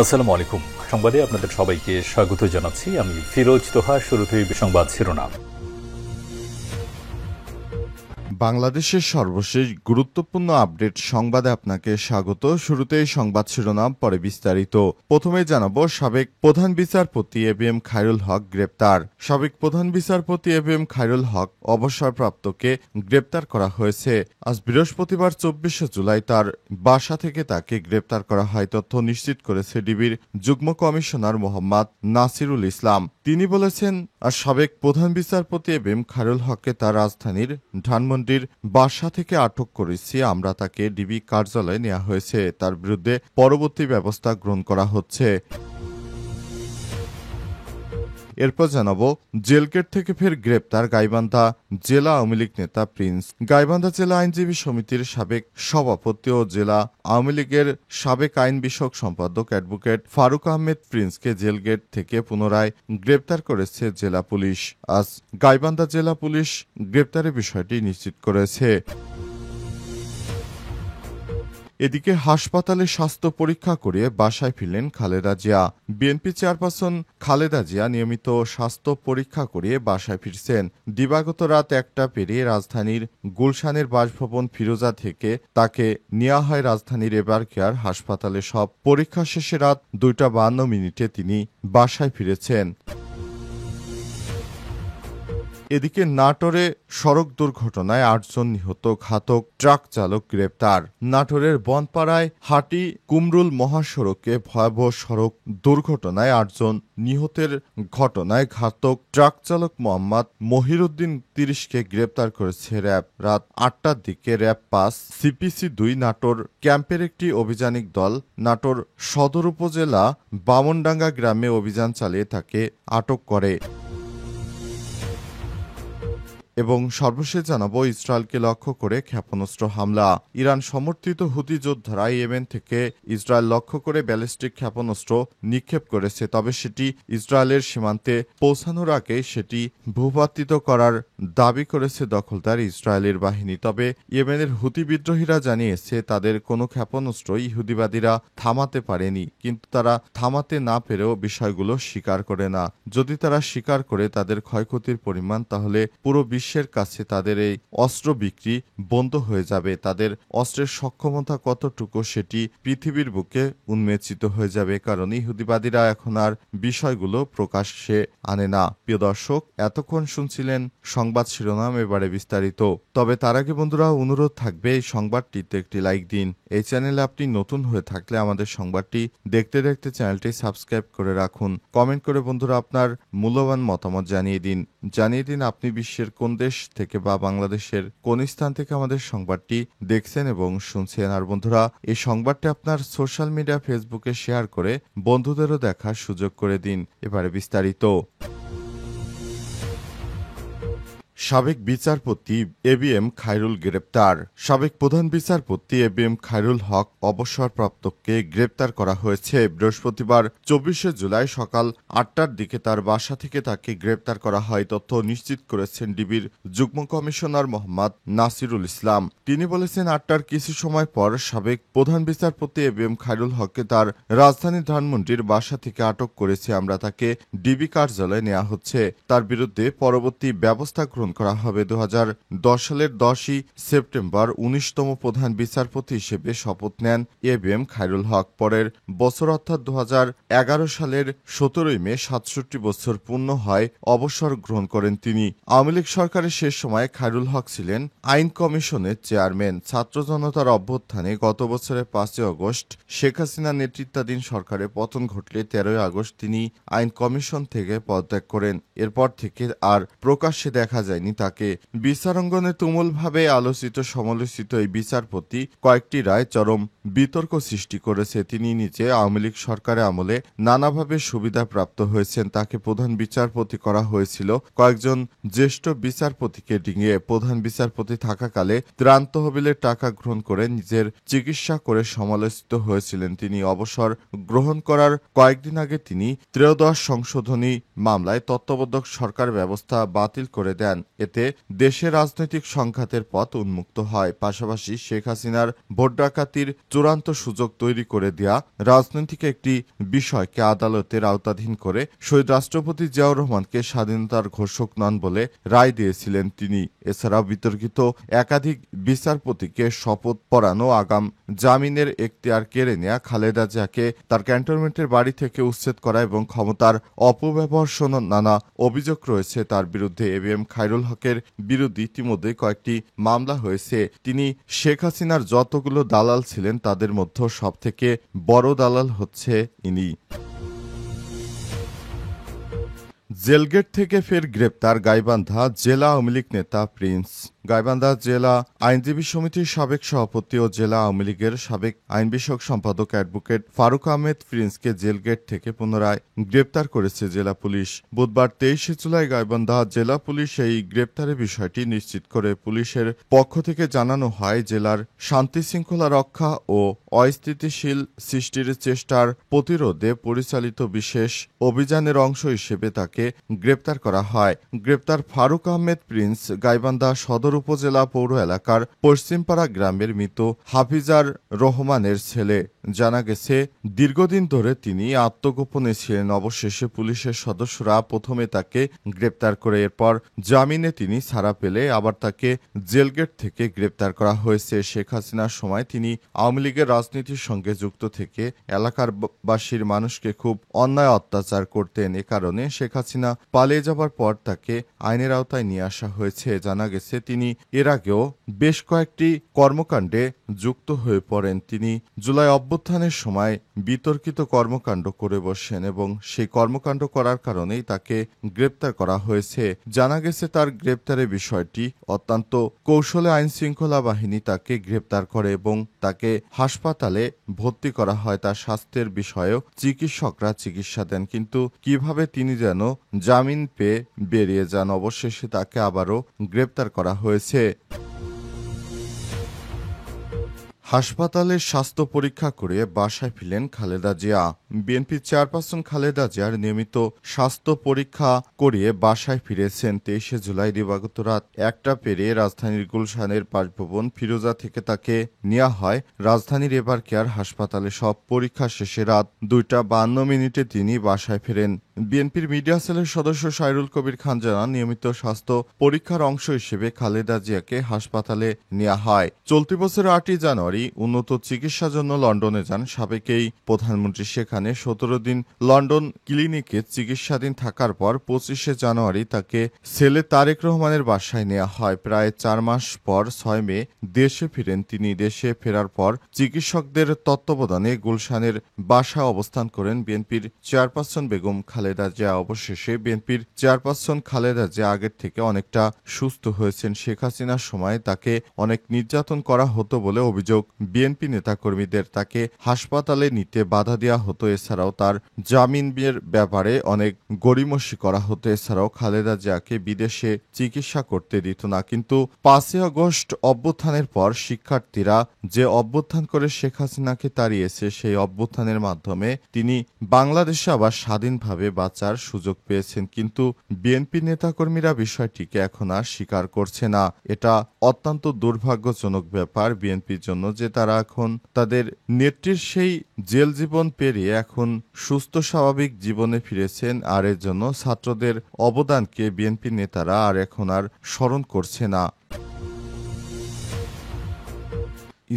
আসসালামু আলাইকুম। সংবাদে আপনাদের সবাইকে স্বাগত জানাচ্ছি। আমি ফিরোজ তোহা। শুরুতেই সংবাদ শিরোনাম। বাংলাদেশের সর্বশেষ গুরুত্বপূর্ণ আপডেট সংবাদে আপনাকে স্বাগত। শুরুতেই সংবাদ শিরোনাম, পরে বিস্তারিত। প্রথমে জানাবো, সাবেক প্রধান বিচারপতি এবিএম খায়রুল হক গ্রেপ্তার। সাবেক প্রধান বিচারপতি এবিএম খায়রুল হক অবসরপ্রাপ্তকে গ্রেপ্তার করা হয়েছে। আজ বৃহস্পতিবার 24শে জুলাই তার বাসা থেকে তাকে গ্রেপ্তার করা হয়, তথ্য নিশ্চিত করেছে ডিবির যুগ্ম কমিশনার মোহাম্মদ নাসিরুল ইসলাম। তিনি বলেছেন, সাবেক প্রধান বিচারপতি এবিএম খায়রুল হককে তার রাজধানীর ধানমন্ডির বাসা থেকে আটক করেছি। আমরা তাকে ডিবি কার্যালয়ে নেওয়া হয়েছে। তার বিরুদ্ধে পরবর্তী ব্যবস্থা গ্রহণ করা হচ্ছে। এরপর জানাবো, জেলগেট থেকে ফের গ্রেপ্তার গাইবান্ধা জেলা আওয়ামী লীগ নেতা প্রিন্স। গাইবান্ধা জেলা আইনজীবী সমিতির সাবেক সভাপতি ও জেলা আওয়ামী লীগের সাবেক আইন বিষয়ক সম্পাদক অ্যাডভোকেট ফারুক আহমেদ প্রিন্সকে জেলগেট থেকে পুনরায় গ্রেপ্তার করেছে জেলা পুলিশ। আজ গাইবান্ধা জেলা পুলিশ গ্রেপ্তারের বিষয়টি নিশ্চিত করেছে। এদিকে হাসপাতালে স্বাস্থ্য পরীক্ষা করিয়ে বাসায় ফিরলেন খালেদা জিয়া। বিএনপি চেয়ারপারসন খালেদা জিয়া নিয়মিত স্বাস্থ্য পরীক্ষা করিয়ে বাসায় ফিরছেন। দিবাগত রাত 1টা পেরিয়ে রাজধানীর গুলশানের বাসভবন ফিরোজা থেকে তাকে নেওয়া হয় রাজধানীর এবার কেয়ার হাসপাতালে। সব পরীক্ষা শেষে রাত 2:52 তিনি বাসায় ফিরেছেন। এদিকে নাটোরে সড়ক দুর্ঘটনায় 8 জন নিহত, ঘাতক ট্রাক চালক গ্রেপ্তার। নাটোরের বনপাড়ায় হাটি কুমরুল মহাসড়কে ভয়াবহ সড়ক দুর্ঘটনায় 8 জন নিহতের ঘটনায় ঘাতক ট্রাক চালক মোহাম্মদ মহিরুদ্দিন 30কে গ্রেপ্তার করেছে র্যাব। রাত 8টার দিকে র্যাব 5 সিপিসি 2 নাটোর ক্যাম্পের একটি অভিযানিক দল নাটোর সদর উপজেলা বামনডাঙ্গা গ্রামে অভিযান চালিয়ে তাকে আটক করে। এবং সর্বশেষ জানাবো, ইসরায়েলকে লক্ষ্য করে ক্ষেপণাস্ত্র হামলা। ইরান সমর্থিত হুতি যোদ্ধারা ইয়েমেন থেকে ইসরায়েল লক্ষ্য করে ব্যালিস্টিক ক্ষেপণাস্ত্র নিক্ষেপ করেছে। তবে সেটি ইসরায়েলের সীমান্তে পৌঁছানোর আগে সেটি ভূপাতিত করার দাবি করেছে দখলদার ইসরায়েলের বাহিনী। তবে ইয়েমেনের হুতি বিদ্রোহীরা জানিয়েছে তাদের কোনো ক্ষেপণাস্ত্র ইহুদিবাদীরা থামাতে পারেনি, কিন্তু তারা থামাতে না পেরেও বিষয়গুলো স্বীকার করে না। যদি তারা স্বীকার করে তাদের ক্ষয়ক্ষতির পরিমাণ, তাহলে পুরো বিশ্বের কাছে তাদের এই অস্ত্র বিক্রি বন্ধ হয়ে যাবে। তাদের অস্ত্রের সক্ষমতা কতটুকু সেটি পৃথিবীর বুকে উন্মোচিত হয়ে যাবে, কারণ ইহুদিবাদীরা এখন আর বিষয়গুলো প্রকাশ্যে আনে না। প্রিয় দর্শক, এতক্ষণ শুনছিলেন সংবাদ শিরোনাম, এবারে বিস্তারিত। তবে তার আগে বন্ধুরা, অনুরোধ থাকবে এই সংবাদটিতে একটি লাইক দিন। এই চ্যানেলে আপনি নতুন হয়ে থাকলে আমাদের সংবাদটি দেখতে দেখতে চ্যানেলটি সাবস্ক্রাইব করে রাখুন। কমেন্ট করে বন্ধুরা আপনার মূল্যবান মতামত জানিয়ে দিন আপনি বিশ্বের কোন দেশ থেকে বা বাংলাদেশের কোন স্থান থেকে আমাদের সংবাদটি দেখছেন এবং শুনছেন। আর বন্ধুরা, এই সংবাদটি আপনার সোশ্যাল মিডিয়া ফেসবুকে শেয়ার করে বন্ধুদেরও দেখার সুযোগ করে দিন। এবারে বিস্তারিত। সাবেক বিচারপতি এবিএম খায়রুল গ্রেপ্তার। সাবেক প্রধান বিচারপতি এবিএম খায়রুল হক অবসরপ্রাপ্তকে গ্রেপ্তার করা হয়েছে। বৃহস্পতিবার 24শে জুলাই সকাল 8টার দিকে তার বাসা থেকে তাকে গ্রেপ্তার করা হয়, তথ্য নিশ্চিত করেছেন ডিবির যুগ্ম কমিশনার মোহাম্মদ নাসিরুল ইসলাম। তিনি বলেছেন, 8টার কিছু সময় পর সাবেক প্রধান বিচারপতি এবিএম খায়রুল হককে তার রাজধানীর ধানমন্ডির বাসা থেকে আটক করেছে। আমরা তাকে ডিবি কার্যালয়ে নেওয়া হচ্ছে। তার বিরুদ্ধে পরবর্তী ব্যবস্থা গ্রহণ করা হবে। 2010 সালের 10ই সেপ্টেম্বর 19তম প্রধান বিচারপতি হিসেবে শপথ নেন এবিএম খায়রুল হক। পরের বছর অর্থাৎ 2011 সালের 17ই মে 67 বছর পূর্ণ হয় অবসর গ্রহণ করেন তিনি। আওয়ামী লীগ সরকারের শেষ সময়ে খায়রুল হক ছিলেন আইন কমিশনের চেয়ারম্যান। ছাত্র জনতার অভ্যুত্থানে গত বছরের 5ই আগস্ট শেখ হাসিনার নেতৃত্বাধীন সরকারের পতন ঘটলে 13ই আগস্ট তিনি আইন কমিশন থেকে পদত্যাগ করেন। এরপর থেকে আর প্রকাশ্যে দেখা যায়নি তাকে। বিচারাঙ্গনে তুমুলভাবে আলোচিত সমালোচিত এই বিচারপতি কয়েকটি রায় চরম বিতর্ক সৃষ্টি করেছে। তিনি নিজে আওয়ামী লীগ সরকারের আমলে নানাভাবে সুবিধাপ্রাপ্ত হয়েছেন। তাকে প্রধান বিচারপতি করা হয়েছিল কয়েকজন জ্যেষ্ঠ বিচারপতিকে ডিঙিয়ে। প্রধান বিচারপতি থাকাকালে ত্রাণ তহবিলের টাকা গ্রহণ করে নিজের চিকিৎসা করে সমালোচিত হয়েছিলেন তিনি। অবসর গ্রহণ করার কয়েকদিন আগে তিনি ত্রয়োদশ সংশোধনী মামলায় তত্ত্বাবধায়ক সরকার ব্যবস্থা বাতিল করে দেন। এতে দেশে রাজনৈতিক সংঘাতের পথ উন্মুক্ত হয়। পাশাপাশি শেখ হাসিনার ভোট ডাকাতির চূড়ান্ত সুযোগ তৈরি করে দেয়া রাজনৈতিক একটি বিষয়কে আদালতের আওতাধীন করে শহীদ রাষ্ট্রপতি জিয়াউর রহমানকে স্বাধীনতার ঘোষক নন বলে রায় দিয়েছিলেন তিনি। এছাড়াও বিতর্কিত একাধিক বিচারপতিকে শপথ পড়ানো, আগাম জামিনের এখতিয়ার কেড়ে নেয়া, খালেদা জিয়াকে তার ক্যান্টনমেন্টের বাড়ি থেকে উচ্ছেদ করা এবং ক্ষমতার অপব্যবহার সহ নানা অভিযোগ রয়েছে তার বিরুদ্ধে। এবিএম খায়রুল হকের বিরুদ্ধে ইতিমধ্যে কয়েকটি মামলা হয়েছে। তিনি শেখ হাসিনার যতগুলো দালাল ছিলেন তাদের মধ্যে সবথেকে বড় দালাল হচ্ছে ইনি। জেলগেট থেকে ফের গ্রেপ্তার গাইবান্ধা জেলা আওয়ামী লীগ নেতা প্রিন্স। গাইবান্ধা জেলা আইনজীবী সমিতির সাবেক সভাপতি ও জেলা আওয়ামী লীগের সাবেক আইন বিষয়ক সম্পাদক অ্যাডভোকেট ফারুক আহমেদ প্রিন্সকে জেলগেট থেকে পুনরায় গ্রেপ্তার করেছে জেলা পুলিশ। বুধবার 23 জুলাই গাইবান্ধা জেলা পুলিশ এই গ্রেপ্তারের বিষয়টি নিশ্চিত করে। পুলিশের পক্ষ থেকে জানানো হয়, জেলার শান্তি শৃঙ্খলা রক্ষা ও অস্থিতিশীল সৃষ্টির চেষ্টার প্রতিরোধে পরিচালিত বিশেষ অভিযানের অংশ হিসেবে তাকে গ্রেপ্তার করা হয়। গ্রেপ্তার ফারুক আহমেদ প্রিন্স গাইবান্ধা সদর উপজেলা পৌর এলাকার পশ্চিমপাড়া গ্রামের মৃত হাফিজার রহমানের ছেলে। জানা গেছে, দীর্ঘদিন ধরে তিনি আত্মগোপনে ছিলেন। অবশেষে পুলিশের সদস্যরা প্রথমে তাকে গ্রেপ্তার করে, এরপর জামিনে তিনি ছাড়া পেলে আবার তাকে জেলগেট থেকে গ্রেপ্তার করা হয়েছে। শেখ হাসিনার সময় তিনি আওয়ামী লীগের রাজনীতির সঙ্গে যুক্ত থেকে এলাকার বাসীর মানুষকে খুব অন্যায় অত্যাচার করতেন। এ কারণে শেখ হাসিনা পালিয়ে যাবার পর তাকে আইনের আওতায় নিয়ে আসা হয়েছে। জানা গেছে, তিনি এর আগেও বেশ কয়েকটি কর্মকাণ্ডে যুক্ত হয়ে পড়েন। তিনি জুলাই অভ্যুত্থানের সময় বিতর্কিত কর্মকাণ্ড করে বসেন এবং সেই কর্মকাণ্ড করার কারণেই তাকে গ্রেপ্তার করা হয়েছে। জানা গেছে, তার গ্রেপ্তারের বিষয়টি অত্যন্ত কৌশলে আইন শৃঙ্খলা বাহিনী তাকে গ্রেপ্তার করে এবং তাকে হাসপাতালে ভর্তি করা হয়। তার স্বাস্থ্যের বিষয়েও চিকিৎসকরা চিকিৎসা দেন, কিন্তু কিভাবে তিনি যেন জামিন পেয়ে বেরিয়ে যান। অবশেষে তাকে আবারও গ্রেপ্তার করা হয়েছে। হাসপাতালে স্বাস্থ্য পরীক্ষা করে বাসায় ফিরলেন খালেদা জিয়া। বিএনপি চেয়ারপারসন খালেদা জিয়ার নিয়মিত স্বাস্থ্য পরীক্ষা করিয়ে বাসায় ফিরেছেন। 23 জুলাই দিবাগত রাত 1টা পেরিয়ে রাজধানীর গুলশানের বাসভবন ফিরোজা থেকে তাকে নেওয়া হয় রাজধানীর এভার কেয়ার হাসপাতালে। সব পরীক্ষা শেষে রাত 2:52 তিনি বাসায় ফেরেন। বিএনপির মিডিয়া সেলের সদস্য সাইরুল কবির খান জানান, নিয়মিত স্বাস্থ্য পরীক্ষার অংশ হিসেবে খালেদা জিয়াকে হাসপাতালে নেওয়া হয়। চলতি বছরের 8 জানুয়ারি উন্নত চিকিৎসার জন্য লন্ডনে যান সাবেক এই প্রধানমন্ত্রী। সেখানে 17 দিন লন্ডন ক্লিনিকে চিকিৎসাধীন থাকার পর 25 জানুয়ারি তাকে ছেলে তারেক রহমানের বাসায় নেওয়া হয়। প্রায় 4 মাস পর 6 মে দেশে ফিরেন তিনি। দেশে ফেরার পর চিকিৎসকদের তত্ত্বাবধানে গুলশানের বাসায় অবস্থান করেন বিএনপির চেয়ারপারসন বেগম খালেদা জিয়া। অবশেষে বিএনপির চেয়ারপারসন খালেদা জিয়া আগের থেকে অনেকটা সুস্থ হয়েছেন। শেখ হাসিনার সময় তাকে অনেক নির্যাতন করা হতো বলে অভিযোগ বিএনপি নেতাকর্মীদের। তাকে হাসপাতালে নিতে বাধা দেওয়া হতো। এছাড়াও তার জামিনের ব্যাপারে অনেক গড়িমসি করা হতো। এছাড়াও খালেদা জিয়াকে বিদেশে চিকিৎসা করতে দিত না। কিন্তু 5 আগস্ট অভ্যুত্থানের পর শিক্ষার্থীরা যে অভ্যুত্থান করে শেখ হাসিনাকে তাড়িয়েছে, সেই অভ্যুত্থানের মাধ্যমে তিনি বাংলাদেশে আবার স্বাধীনভাবে বাঁচার সুযোগ পেয়েছেন। কিন্তু বিএনপি নেতাকর্মীরা বিষয়টিকে এখন আর স্বীকার করছে না। এটা অত্যন্ত দুর্ভাগ্যজনক ব্যাপার বিএনপির জন্য যে তারা এখন তাদের নেত্রীর সেই জেল জীবন পেরিয়ে এখন সুস্থ স্বাভাবিক জীবনে ফিরেছেন, আর এর জন্য ছাত্রদের অবদানকে বিএনপি নেতারা এখন আর স্মরণ করছে না।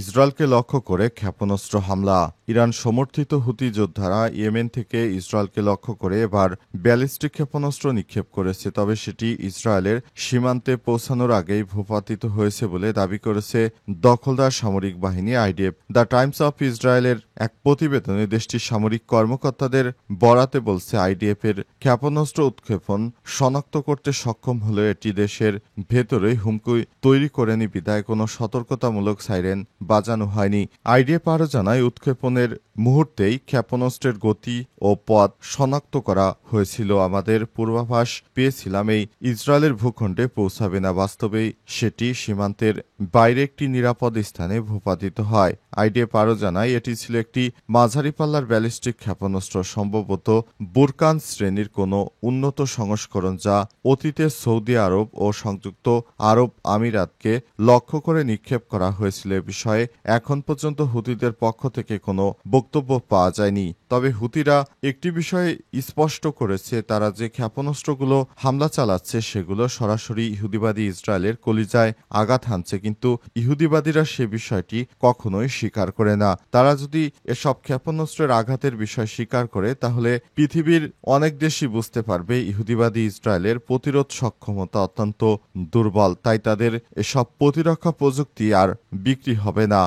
ইসরায়েলকে লক্ষ্য করে ক্ষেপণাস্ত্র হামলা। ইরান সমর্থিত হুতি যোদ্ধারা ইয়েমেন থেকে ইসরায়েলকে লক্ষ্য করে এবার ব্যালিস্টিক ক্ষেপণাস্ত্র নিক্ষেপ করেছে। তবে সেটি ইসরায়েলের সীমান্তে পৌঁছানোর আগেই ভূপাতিত হয়েছে বলে দাবি করেছে দখলদার সামরিক বাহিনী আইডিএফ। দ্য টাইমস অফ ইসরায়েলের এক প্রতিবেদনে দেশটির সামরিক কর্মকর্তাদের বরাতে বলছে, আইডিএফের ক্ষেপণাস্ত্র উৎক্ষেপণ শনাক্ত করতে সক্ষম হলেও এটি দেশের ভেতরেই হুমকি তৈরি করেনি বিধায় কোনো সতর্কতামূলক সাইরেন বাজানো হয়নি। আইডিএফ আরও জানায়, উৎক্ষেপণের মুহূর্তেই ক্ষেপণাস্ত্রের গতি ও পথ শনাক্ত করা হয়েছিল। আমাদের পূর্বাভাস পেয়েছিলাম এই ইসরায়েলের ভূখণ্ডে পৌঁছাবে না। বাস্তবেই সেটি সীমান্তের বাইরে একটি নিরাপদ স্থানে ভূপাতিত হয়। আইডিএফ আরও জানায় এটি ছিল একটি মাঝারি পাল্লার ব্যালিস্টিক ক্ষেপণাস্ত্র, সম্ভবত বুরকান শ্রেণীর কোনো উন্নত সংস্করণ, যা অতীতে সৌদি আরব ও সংযুক্ত আরব আমিরাতকে লক্ষ্য করে নিক্ষেপ করা হয়েছিল। এ বিষয়ে এখন পর্যন্ত হুতিদের পক্ষ থেকে কোনো বক্তব্য পাওয়া যায়নি। তবে হুতিরা একটি বিষয়ে স্পষ্ট করেছে, তারা যে ক্ষেপণাস্ত্রগুলো হামলা চালাচ্ছে সেগুলো সরাসরি ইহুদিবাদী ইসরায়েলের কলিজায় আঘাত হানছে, কিন্তু ইহুদিবাদীরা সে বিষয়টি কখনোই স্বীকার করে না। তারা যদি এসব ক্ষেপণাস্ত্রের আঘাতের বিষয় স্বীকার করে, তাহলে পৃথিবীর অনেক দেশই বুঝতে পারবে ইহুদিবাদী ইসরায়েলের প্রতিরোধ সক্ষমতা অত্যন্ত দুর্বল। তাই তাদের এসব প্রতিরক্ষা প্রযুক্তি আর বিক্রি হবে না।